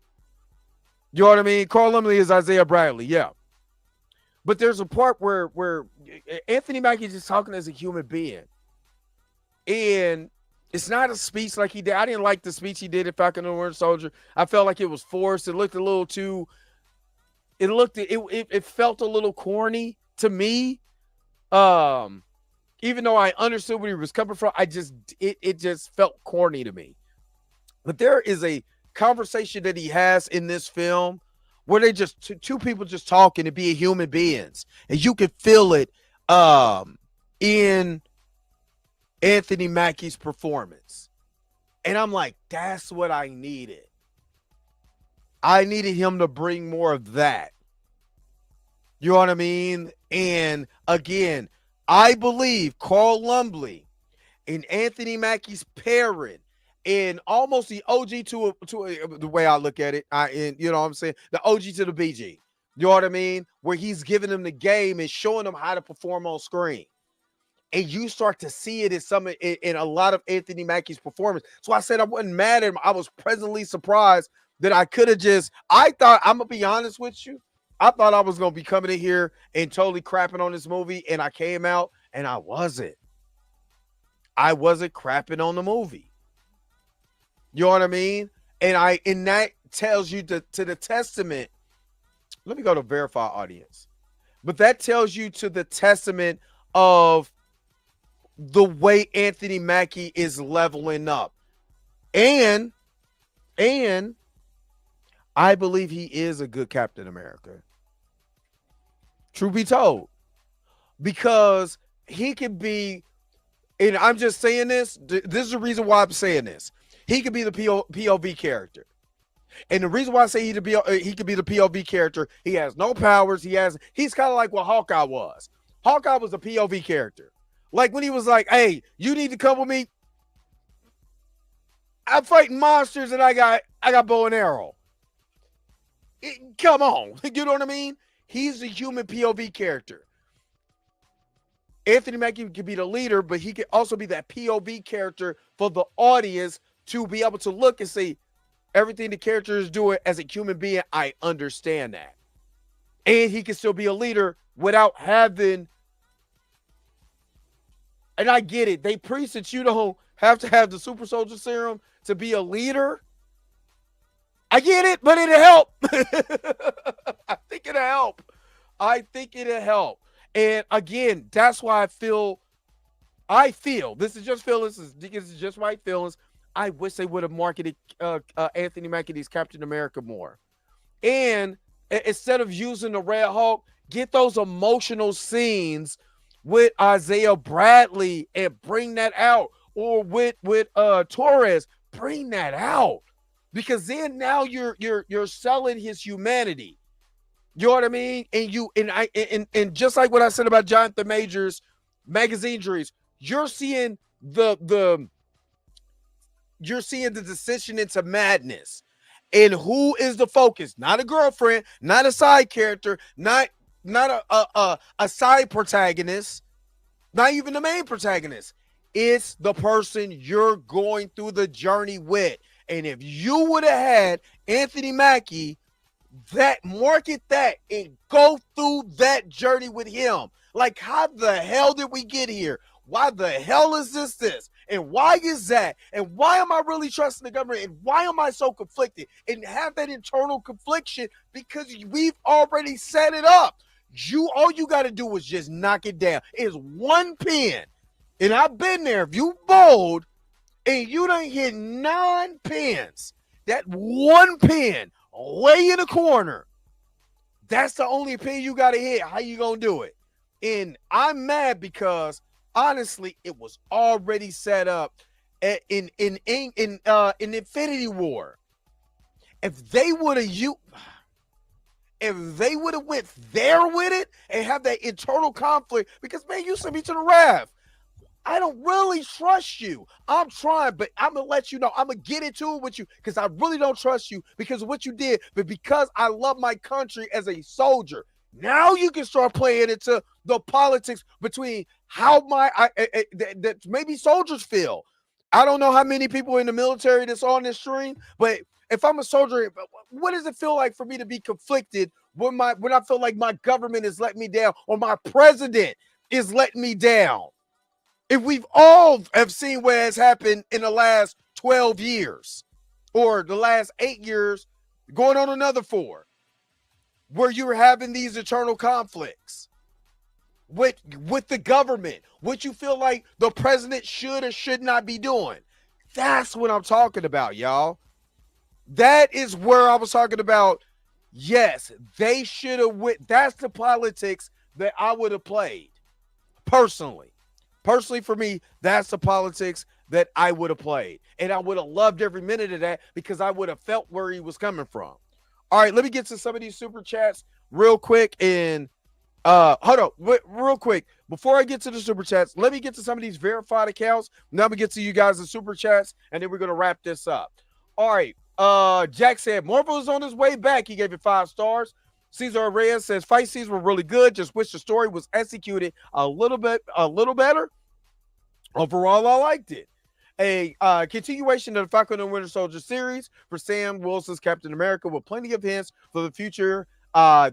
You know what I mean? Carl Lumbly is Isaiah Bradley, yeah. But there's a part where Anthony Mackie is just talking as a human being. And it's not a speech like he did. I didn't like the speech he did in Falcon and the Winter Soldier. I felt like it was forced. It looked a little too. It felt a little corny to me. Even though I understood where he was coming from, it just felt corny to me. But there is a conversation that he has in this film where they just two people just talking and being human beings, and you can feel it in Anthony Mackie's performance. And I'm like, that's what I needed. I needed him to bring more of that. You know what I mean? And again, I believe Carl Lumbly and Anthony Mackie's pairing and almost the OG to the way I look at it. And you know what I'm saying? The OG to the BG. You know what I mean? Where he's giving them the game and showing them how to perform on screen. And you start to see it in a lot of Anthony Mackie's performance. So I said I wasn't mad at him. I was pleasantly surprised that I could have I thought, I'm going to be honest with you, I thought I was going to be coming in here and totally crapping on this movie, and I came out and I wasn't. I wasn't crapping on the movie. You know what I mean? And that tells you to the testament. Let me go to verify audience. But that tells you to the testament of the way Anthony Mackie is leveling up. And I believe he is a good Captain America. Truth be told. Because he could be, and I'm just saying this is the reason why I'm saying this. He could be the POV character. And the reason why I say he could be the POV character, he has no powers. He's kind of like what Hawkeye was. Hawkeye was a POV character. Like when he was like, hey, you need to come with me. I'm fighting monsters and I got bow and arrow. Come on. You know what I mean? He's a human POV character. Anthony Mackie could be the leader, but he could also be that POV character for the audience to be able to look and say, everything the character is doing as a human being, I understand that. And he can still be a leader without having. And I get it. They preach that you don't have to have the super soldier serum to be a leader. I get it, but it'll help. I think it'll help. And again, that's why I feel, this is just feelings. This is just my feelings. I wish they would have marketed Anthony Mackie's Captain America more. And instead of using the Red Hulk, get those emotional scenes with Isaiah Bradley and bring that out, or with Torres, bring that out, because then now you're selling his humanity. You know what I mean? And just like what I said about Jonathan Majors' magazine injuries, you're seeing the decision into madness. And who is the focus? Not a girlfriend, not a side character, not a side protagonist. Not even the main protagonist. It's the person you're going through the journey with. And if you would have had Anthony Mackie, that market that and go through that journey with him. Like, how the hell did we get here? Why the hell is this? And why is that? And why am I really trusting the government? And why am I so conflicted? And have that internal confliction because we've already set it up. All you got to do is just knock it down. It's one pin. And I've been there. If you bold and you done hit 9 pins, that one pin way in the corner, that's the only pin you got to hit. How you going to do it? And I'm mad because honestly, it was already set up in Infinity War. If they would have went there with it and have that internal conflict, because man, you sent me to the raft. I don't really trust you. I'm trying, but I'm going to let you know. I'm going to get into it with you because I really don't trust you because of what you did. But because I love my country as a soldier, now you can start playing into the politics between how that maybe soldiers feel. I don't know how many people in the military that's on this stream, but if I'm a soldier, what does it feel like for me to be conflicted when I feel like my government is letting me down or my president is letting me down? If we've all have seen what has happened in the last 12 years or the last 8 years, going on another 4, where you're having these internal conflicts with the government, what you feel like the president should or should not be doing. That's what I'm talking about, y'all. That is where I was talking about. Yes, they should have that's the politics that I would have played personally. Personally, for me, that's the politics that I would have played. And I would have loved every minute of that because I would have felt where he was coming from. All right, let me get to some of these super chats real quick. And hold on, real quick. Before I get to the super chats, let me get to some of these verified accounts. Now we get to you guys in super chats, and then we're going to wrap this up. All right, Jack said, Marvel is on his way back. He gave it 5 stars. Cesar Reyes says fight scenes were really good. Just wish the story was executed a little better. Overall, I liked it. A continuation of the Falcon and Winter Soldier series for Sam Wilson's Captain America with plenty of hints for the future,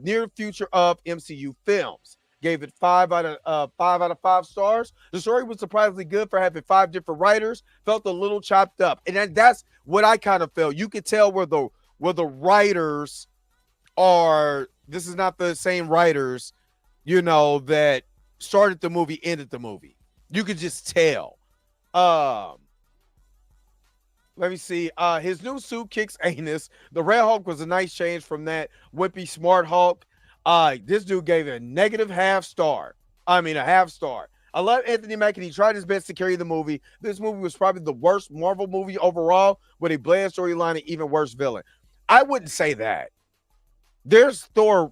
near future of MCU films. Gave it 5 out of 5 stars. The story was surprisingly good for having 5 different writers. Felt a little chopped up, and that's what I kind of felt. You could tell where the writers are. This is not the same writers, that started the movie, ended the movie. You could just tell. Let me see. His new suit kicks anus. The Red Hulk was a nice change from that wimpy smart Hulk. This dude gave it a negative half star. I mean, a half star. I love Anthony Mackie. He tried his best to carry the movie. This movie was probably the worst Marvel movie overall, with a bland storyline and even worse villain. I wouldn't say that. There's Thor.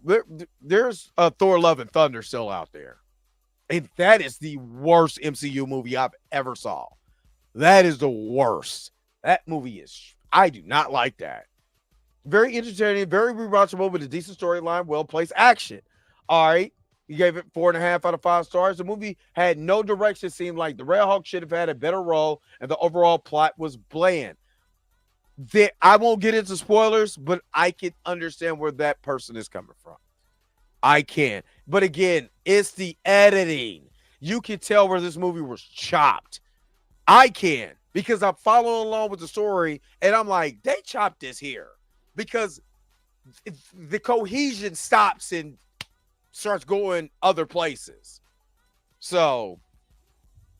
There's Thor: Love and Thunder still out there. And that is the worst MCU movie I've ever saw. That is the worst. That movie I do not like that. Very entertaining, very rewatchable with a decent storyline, well-placed action. All right. You gave it 4.5 out of 5 stars. The movie had no direction. Seemed like the Red Hulk should have had a better role, and the overall plot was bland. I won't get into spoilers, but I can understand where that person is coming from. I can. But again, it's the editing. You can tell where this movie was chopped. I can, because I'm following along with the story, and I'm like, they chopped this here. Because the cohesion stops and starts going other places. So,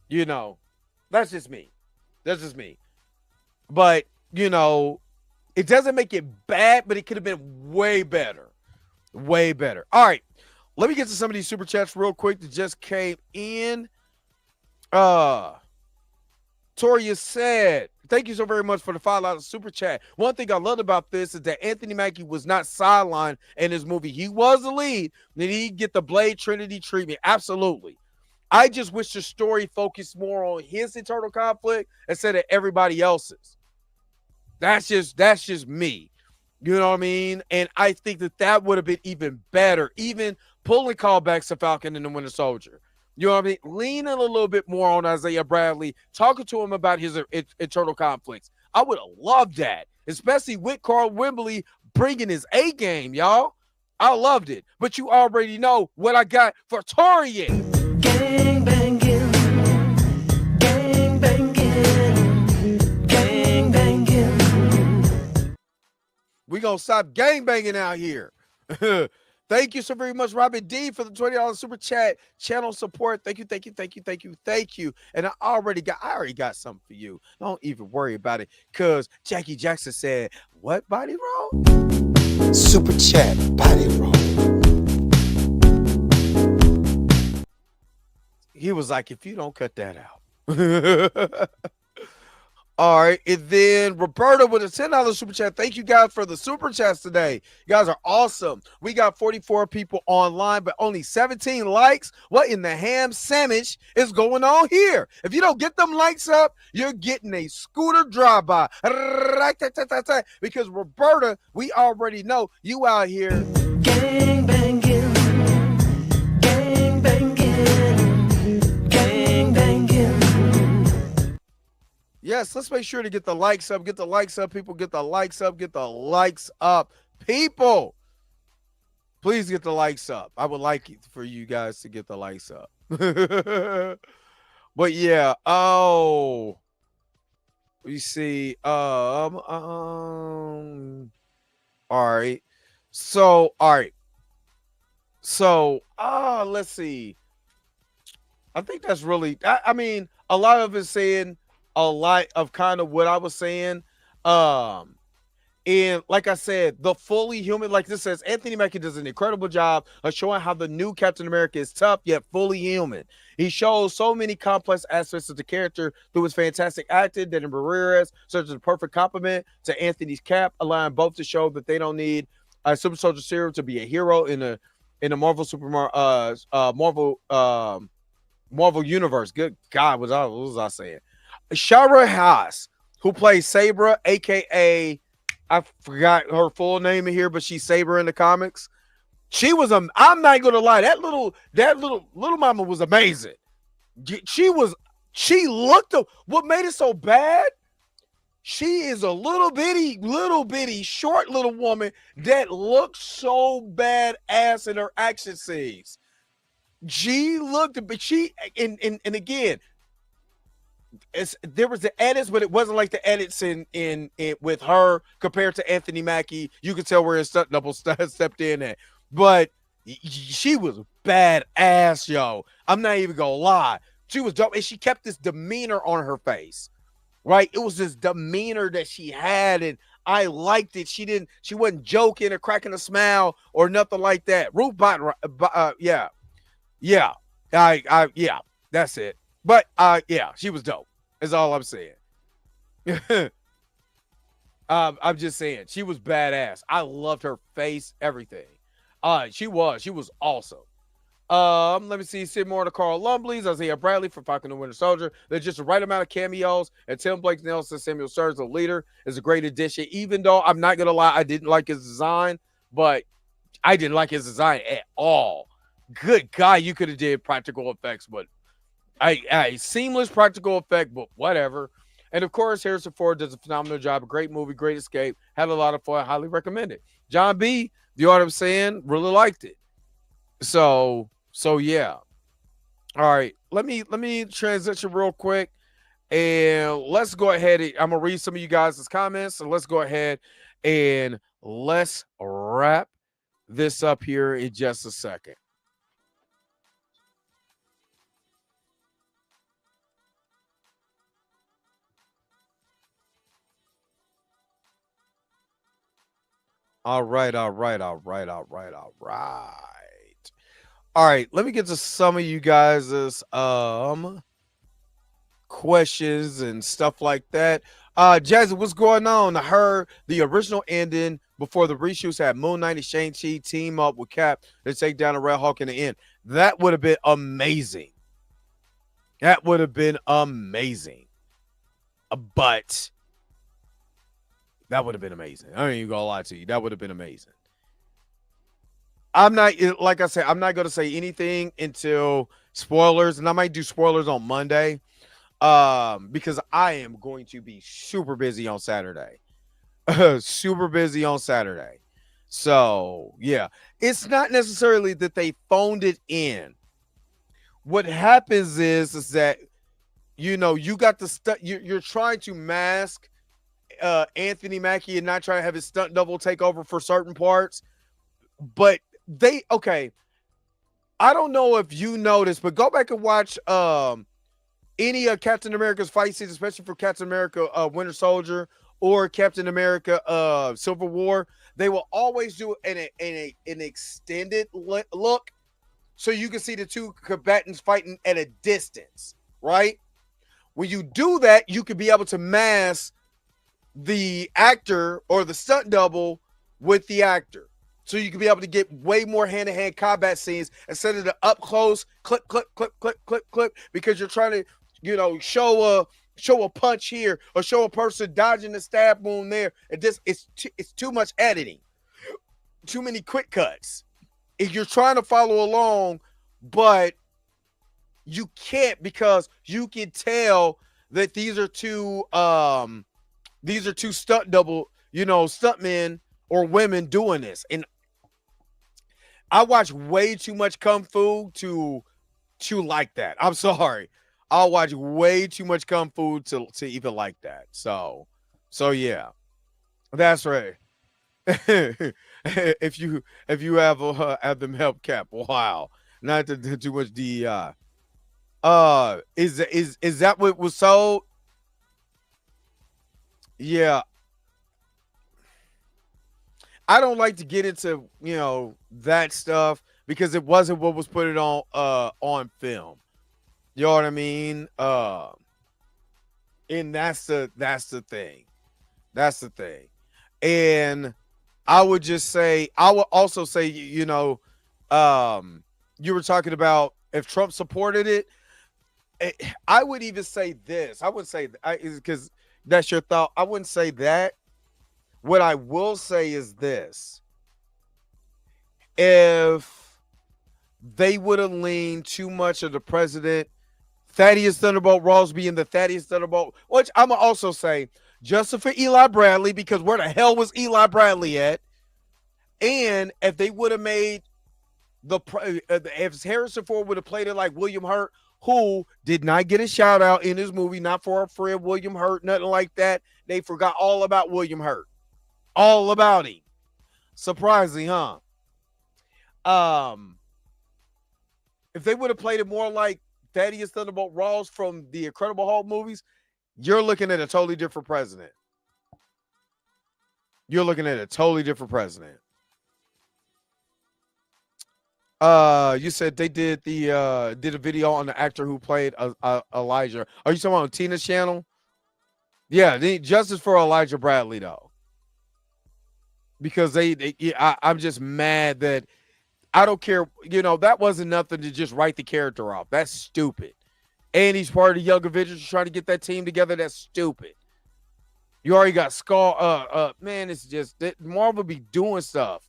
that's just me. That's just me. But, it doesn't make it bad, but it could have been way better. Way better. All right. Let me get to some of these super chats real quick that just came in. Toria said, thank you so very much for the $5 super chat. One thing I loved about this is that Anthony Mackie was not sidelined in his movie. He was the lead. Then he'd get the Blade Trinity treatment. Absolutely. I just wish the story focused more on his internal conflict instead of everybody else's. That's just me. You know what I mean? And I think that would have been even better, even pulling callbacks to Falcon and the Winter Soldier. You know what I mean? Leaning a little bit more on Isaiah Bradley, talking to him about his internal conflicts. I would have loved that, especially with Carl Wembley bringing his A game, y'all. I loved it. But you already know what I got for Torian. Gang banging, gang banging, gang banging. We gonna stop gang banging out here. Thank you so very much, Robin D, for the $20 super chat channel support. Thank you, thank you, thank you, thank you, thank you. And I already got something for you. Don't even worry about it, cause Jackie Jackson said, "What body roll?" Super chat body roll. He was like, "If you don't cut that out." All right, and then Roberta with a $10 super chat. Thank you guys for the super chats today. You guys are awesome. We got 44 people online, but only 17 likes. What in the ham sandwich is going on here? If you don't get them likes up, you're getting a scooter drive-by. Because Roberta, we already know you out here. Gang banging, gang banging, gang banging. Yes, let's make sure to get the likes up. Get the likes up, people. Get the likes up. Get the likes up, people. Please get the likes up. I would like it for you guys to get the likes up. But yeah, oh, we see. All right. So, all right. So, let's see. I think that's really. I mean, a lot of it saying a lot of kind of what I was saying. And like I said, the fully human, like this says, Anthony Mackie does an incredible job of showing how the new Captain America is tough yet fully human. He shows so many complex aspects of the character through his fantastic acting that in Barreras serves as a perfect complement to Anthony's Cap, allowing both to show that they don't need a super soldier serum to be a hero in a Marvel Marvel universe. Good God, what was I saying? Shara Haas, who plays Sabra, aka I forgot her full name in here, but she's Saber in the comics. She was I'm not gonna lie, that little mama was amazing. She looked what made it so bad. She is a little bitty, short little woman that looks so badass in her action scenes. She looked, but and again, there was the edits, but it wasn't like the edits in with her compared to Anthony Mackie. You could tell where his stunt double stepped in at, but she was badass, yo. I'm not even gonna lie, she was dope, and she kept this demeanor on her face, right? It was this demeanor that she had, and I liked it. She wasn't joking or cracking a smile or nothing like that. Ruth Bott, yeah, that's it. But yeah, she was dope. Is all I'm saying. I'm just saying she was badass. I loved her face, everything. She was awesome. Let me see. Sid Moore to Carl Lumbly's, Isaiah Bradley for Falcon and Winter Soldier. There's just the right amount of cameos, and Tim Blake Nelson, Samuel Serge, the leader, is a great addition. Even though I'm not gonna lie, I didn't like his design, but I didn't like his design at all. Good God, you could have did practical effects, but a seamless practical effect, but whatever. And of course, Harrison Ford does a phenomenal job. A great movie, great escape. Had a lot of fun. Highly recommend it. John B, you know what I'm saying? Really liked it. So yeah. All right. Let me transition real quick, and let's go ahead. I'm gonna read some of you guys' comments. So let's go ahead and let's wrap this up here in just a second. All right. All right, let me get to some of you guys' questions and stuff like that. Jazzy, what's going on? I heard the original ending before the reshoots had Moon Knight and Shang-Chi team up with Cap to take down the Red Hawk in the end. That would have been amazing. That would have been amazing. But that would have been amazing. I ain't even gonna lie to you. That would have been amazing. I'm not, like I said, I'm not going to say anything until spoilers, and I might do spoilers on Monday. Because I am going to be super busy on Saturday. Super busy on Saturday. So yeah, it's not necessarily that they phoned it in. What happens is that you got the stunt. You're trying to mask Anthony Mackie and not trying to have his stunt double take over for certain parts. But okay. I don't know if you noticed, but go back and watch any of Captain America's fight scenes, especially for Captain America Winter Soldier or Captain America Civil War. They will always do an extended look, so you can see the two combatants fighting at a distance, right? When you do that, you can be able to mask the actor or the stunt double with the actor. So you can be able to get way more hand-to-hand combat scenes instead of the up close clip, clip, clip, clip, clip, clip, because you're trying to, show a punch here or show a person dodging the stab wound there. It's too much editing, too many quick cuts. If you're trying to follow along, but you can't, because you can tell that these are two stunt double, stuntmen or women doing this. And I watch way too much kung fu to like that. I'm sorry. I'll watch way too much kung fu to even like that. So yeah, that's right. if you have them help Cap, wow, not to do too much DEI. Is that what was sold? Yeah, I don't like to get into that stuff because it wasn't what was put it on film. You know what I mean? And that's the thing. That's the thing. And I would also say, you were talking about if Trump supported it. I would even say this. I would say because that's your thought. I wouldn't say that. What I will say is this: if they would have leaned too much of the president, Thaddeus Thunderbolt Ross being the Thaddeus Thunderbolt, which I'm gonna also say, justice for Eli Bradley, because where the hell was Eli Bradley at? And if they would have made if Harrison Ford would have played it like William Hurt, who did not get a shout out in his movie, not for our friend William Hurt, nothing like that. They forgot all about William Hurt, all about him. Surprising, huh? If they would have played it more like Thaddeus Thunderbolt Ross from the Incredible Hulk movies, you're looking at a totally different president. You're looking at a totally different president. You said they did a video on the actor who played Elijah. Are you talking about Tina's channel? Yeah, justice for Elijah Bradley though, because I'm just mad that I don't care. That wasn't nothing to just write the character off. That's stupid. And he's part of the Young Avengers trying to get that team together. That's stupid. You already got Skull. Man, it's just that Marvel be doing stuff.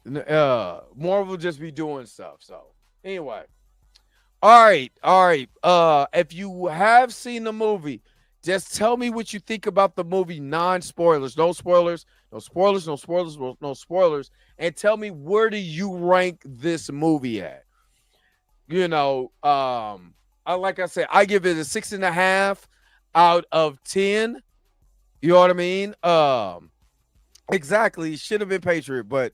Marvel just be doing stuff. So anyway, all right. If you have seen the movie, just tell me what you think about the movie. Non-spoilers, no spoilers, and tell me, where do you rank this movie at? Like I said, I give it a 6.5 out of 10. You know what I mean? Exactly. Should have been Patriot, but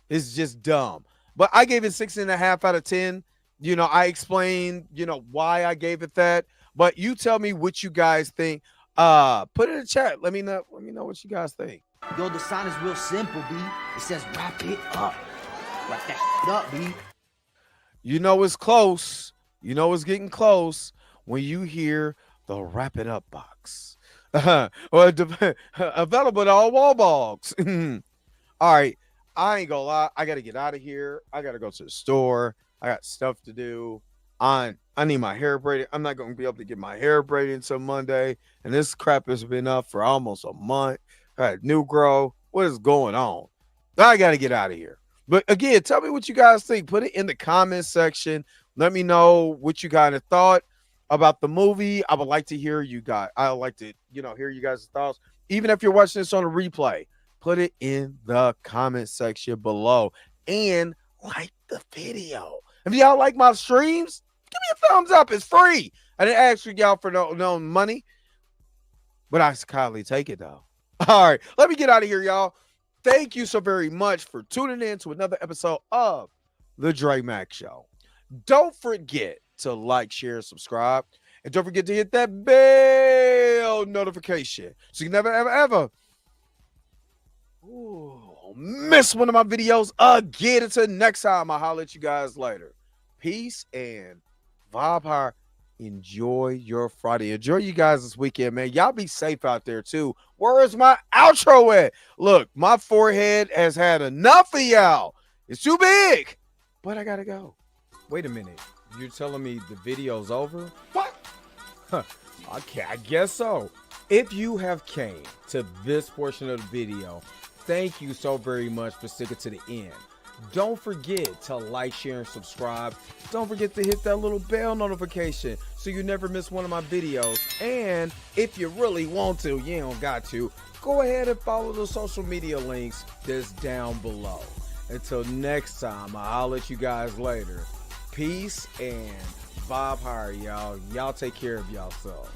it's just dumb. But I gave it 6.5 out of 10. I explained, why I gave it that. But you tell me what you guys think. Put it in the chat. Let me know what you guys think. Yo, the sign is real simple, B. It says wrap it up. Wrap that shit up, B. It's close. It's getting close when you hear the wrap it up box. Available at all Walmarts. All right. I ain't gonna lie. I got to get out of here. I got to go to the store. I got stuff to do. I need my hair braided. I'm not going to be able to get my hair braided until Monday. And this crap has been up for almost a month. I had new grow. What is going on? I got to get out of here. But again, tell me what you guys think. Put it in the comment section. Let me know what you kind of thought about the movie. I would like to hear you guys. I would like to, hear you guys' thoughts. Even if you're watching this on a replay, put it in the comment section below and like the video. If y'all like my streams, give me a thumbs up. It's free. I didn't ask y'all for no money, but I kindly take it though. All right, let me get out of here, y'all. Thank you so very much for tuning in to another episode of The Dre Mack Show. Don't forget to like, share, subscribe. And don't forget to hit that bell notification so you never, ever miss one of my videos again. Until next time, I'll holler at you guys later. Peace and vibe high. Enjoy your Friday. Enjoy you guys this weekend, man. Y'all be safe out there too. Where is my outro at? Look, my forehead has had enough of y'all. It's too big, but I gotta go. Wait a minute. You're telling me the video's over? What? Okay, I guess so. If you have came to this portion of the video, thank you so very much for sticking to the end. Don't forget to like, share, and subscribe. Don't forget to hit that little bell notification so you never miss one of my videos. And if you really want to, you don't got to, go ahead and follow the social media links that's down below. Until next time, I'll let you guys later. Peace and vibe higher, y'all. Y'all take care of yourself.